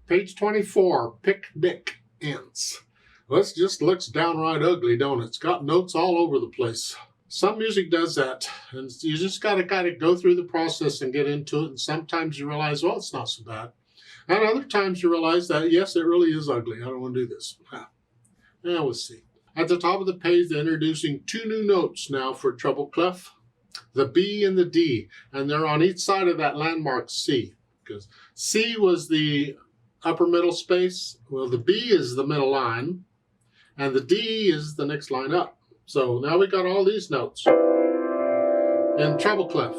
Page 24, Picnic Ants. This just looks downright ugly, don't it? It's got notes all over the place. Some music does that, and you just got to kind of go through the process and get into it, and sometimes you realize, well, it's not so bad. And other times you realize that, yes, it really is ugly. I don't want to do this. Yeah, we'll see. At the top of the page, they're introducing two new notes now for treble clef, the B and the D, and they're on each side of that landmark C, because C was the upper middle space. Well, the B is the middle line, and the D is the next line up. So now we got all these notes in treble clef,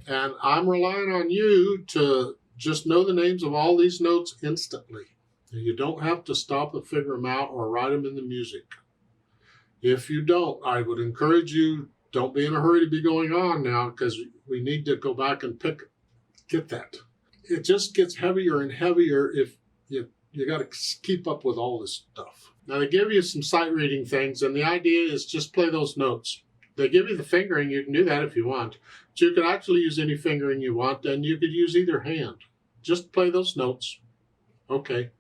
and I'm relying on you to just know the names of all these notes instantly. You don't have to stop and figure them out or write them in the music. If you don't, I would encourage you, don't be in a hurry to be going on now, because we need to go back and get that. It just gets heavier and heavier if you got to keep up with all this stuff. Now, they give you some sight reading things, and the idea is just play those notes. They give you the fingering. You can do that if you want. But you can actually use any fingering you want, and you could use either hand. Just play those notes. Okay.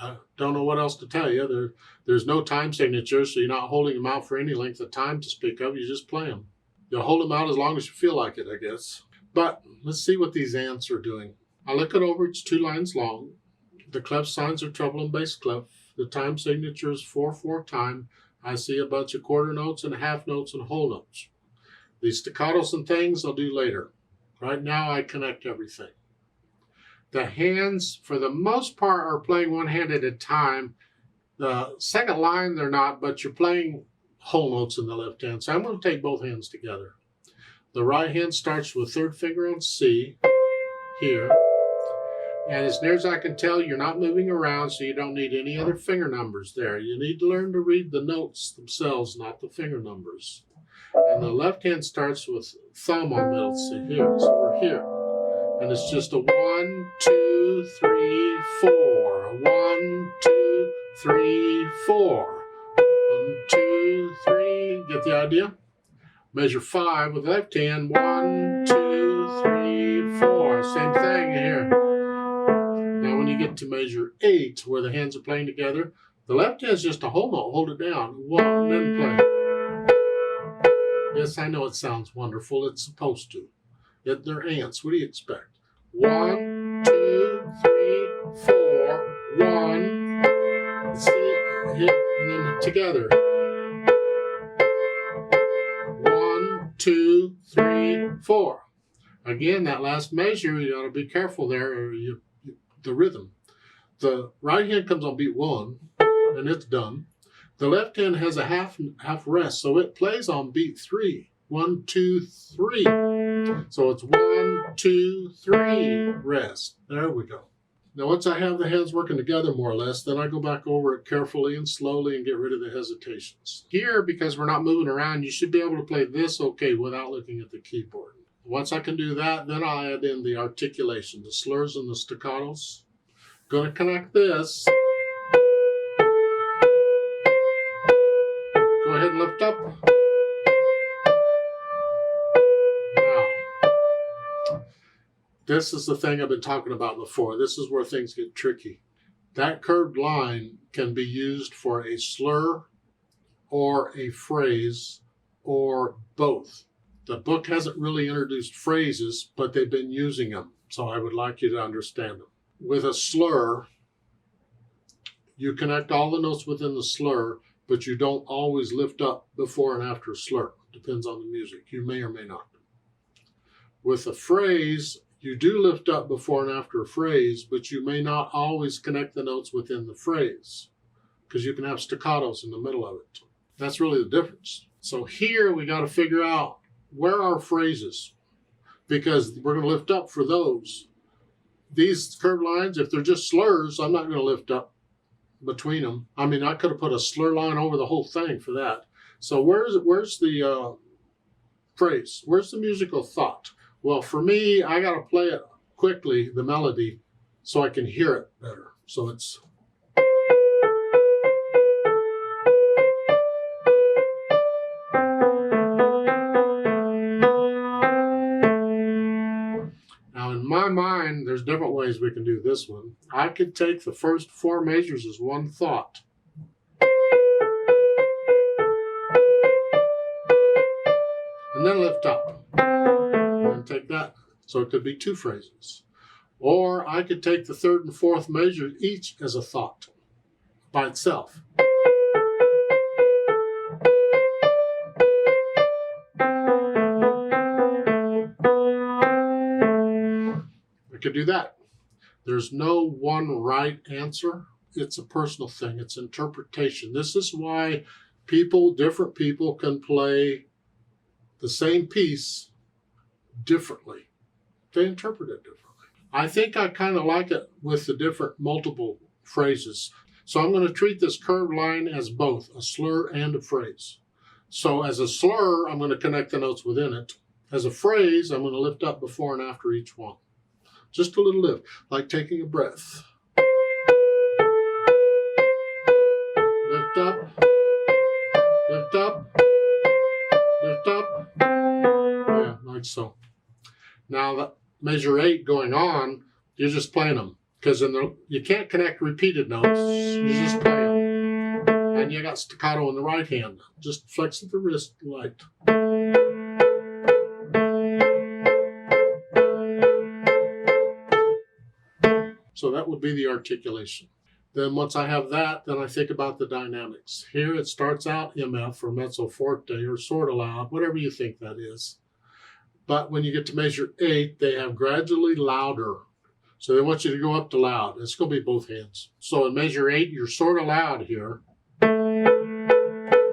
I don't know what else to tell you. There's no time signature, so you're not holding them out for any length of time to speak of. You just play them. You'll hold them out as long as you feel like it, I guess. But let's see what these ants are doing. I look it over. It's 2 lines long. The clef signs are treble and bass clef. The time signature is 4/4 time. I see a bunch of quarter notes and half notes and whole notes. These staccatos and things I'll do later. Right now I connect everything. The hands, for the most part, are playing one hand at a time. The second line, they're not, but you're playing whole notes in the left hand. So I'm going to take both hands together. The right hand starts with third finger on C, here. And as near as I can tell, you're not moving around, so you don't need any other finger numbers there. You need to learn to read the notes themselves, not the finger numbers. And the left hand starts with thumb on middle C, here. So we're here. And it's just a 1, 2, 3, 4. 1, 2, 3, 4. 1, 2, 3. Get the idea? Measure 5 with the left hand. 1, 2, 3, 4. Same thing here. Now when you get to measure 8, where the hands are playing together, the left hand is just a whole note. Hold it down. 1, then play. Yes, I know it sounds wonderful. It's supposed to. Yet they're ants. What do you expect? 1, 2, 3, 4. 1. See, hit, and then together. 1, 2, 3, 4. Again, that last measure, you got to be careful there, or the rhythm. The right hand comes on beat 1, and it's done. The left hand has a half rest, so it plays on beat 3. 1, 2, 3. So it's 1, 2, 3, rest. There we go. Now once I have the hands working together more or less, then I go back over it carefully and slowly and get rid of the hesitations. Here, because we're not moving around, you should be able to play this okay without looking at the keyboard. Once I can do that, then I'll add in the articulation, the slurs and the staccatos. Going to connect this. Go ahead and lift up. Now, this is the thing I've been talking about before. This is where things get tricky. That curved line can be used for a slur or a phrase or both. The book hasn't really introduced phrases, but they've been using them. So I would like you to understand them. With a slur, you connect all the notes within the slur, but you don't always lift up before and after a slur. Depends on the music. You may or may not. With a phrase, you do lift up before and after a phrase, but you may not always connect the notes within the phrase, because you can have staccatos in the middle of it. That's really the difference. So here we got to figure out where are phrases, because we're going to lift up for those. These curved lines, if they're just slurs, I'm not going to lift up between them. I mean, I could have put a slur line over the whole thing for that. So where's the phrase? Where's the musical thought? Well, for me, I got to play it quickly, the melody, so I can hear it better. So it's... Now, in my mind, line, there's different ways we can do this one. I could take the first 4 measures as one thought. And then lift up. And then take that. So it could be 2 phrases. Or I could take the 3rd and 4th measure each as a thought by itself. I could do that. There's no one right answer. It's a personal thing. It's interpretation. This is why different people can play the same piece differently. They interpret it differently. I think I kind of like it with the different multiple phrases. So I'm going to treat this curved line as both a slur and a phrase. So as a slur, I'm going to connect the notes within it. As a phrase, I'm going to lift up before and after each one. Just a little lift, like taking a breath. Lift up, lift up, lift up. Yeah, like so. Now that measure 8 going on, you're just playing them. Because you can't connect repeated notes, you just play them. And you got staccato in the right hand. Just flex the wrist light. So that would be the articulation. Then once I have that, then I think about the dynamics. Here it starts out MF or mezzo forte or sort of loud, whatever you think that is. But when you get to measure 8, they have gradually louder. So they want you to go up to loud. It's going to be both hands. So in measure 8, you're sort of loud here.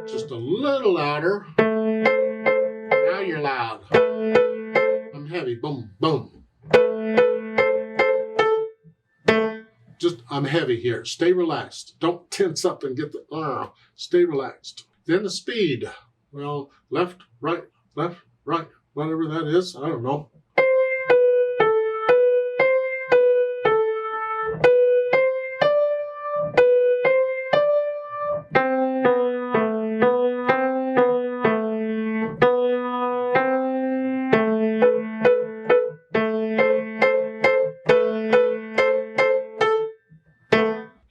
Just a little louder. Now you're loud. I'm heavy. Boom, boom. I'm heavy here. Stay relaxed. Don't tense up and get the, stay relaxed. Then the speed. Well, left, right, whatever that is. I don't know.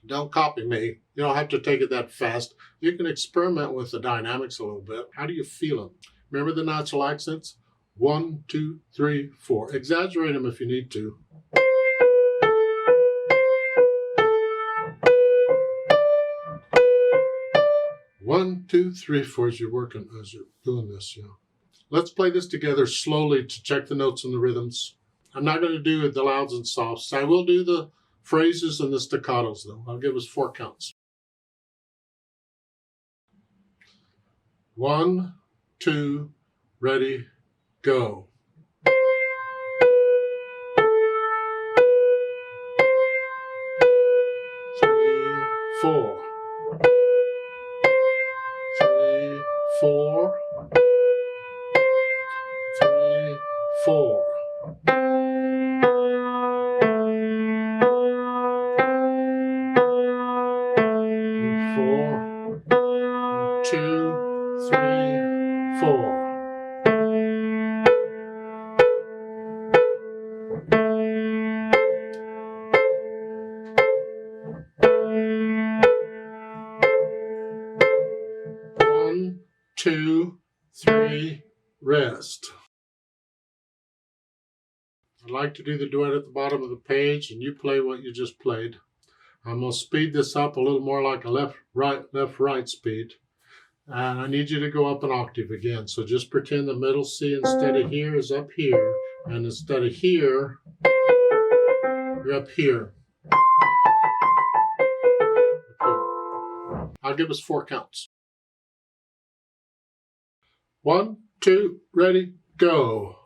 Don't copy me. You don't have to take it that fast. You can experiment with the dynamics a little bit. How do you feel them? Remember the natural accents? 1, 2, 3, 4. Exaggerate them if you need to. One, 2, 3, 4 as you're working, as you're doing this. Yeah. Let's play this together slowly to check the notes and the rhythms. I'm not going to do the louds and softs. I will do the phrases and the staccatos, though. I'll give us 4 counts. 1, 2, ready, go. 3, 4. 3, 4. 3, 4. 2, 3, 4. One, 2, 3, rest. I'd like to do the duet at the bottom of the page, and you play what you just played. I'm going to speed this up a little more like a left, right speed. And I need you to go up an octave again. So just pretend the middle C instead of here is up here. And instead of here, you're up here. I'll give us 4 counts. 1, 2, ready, go.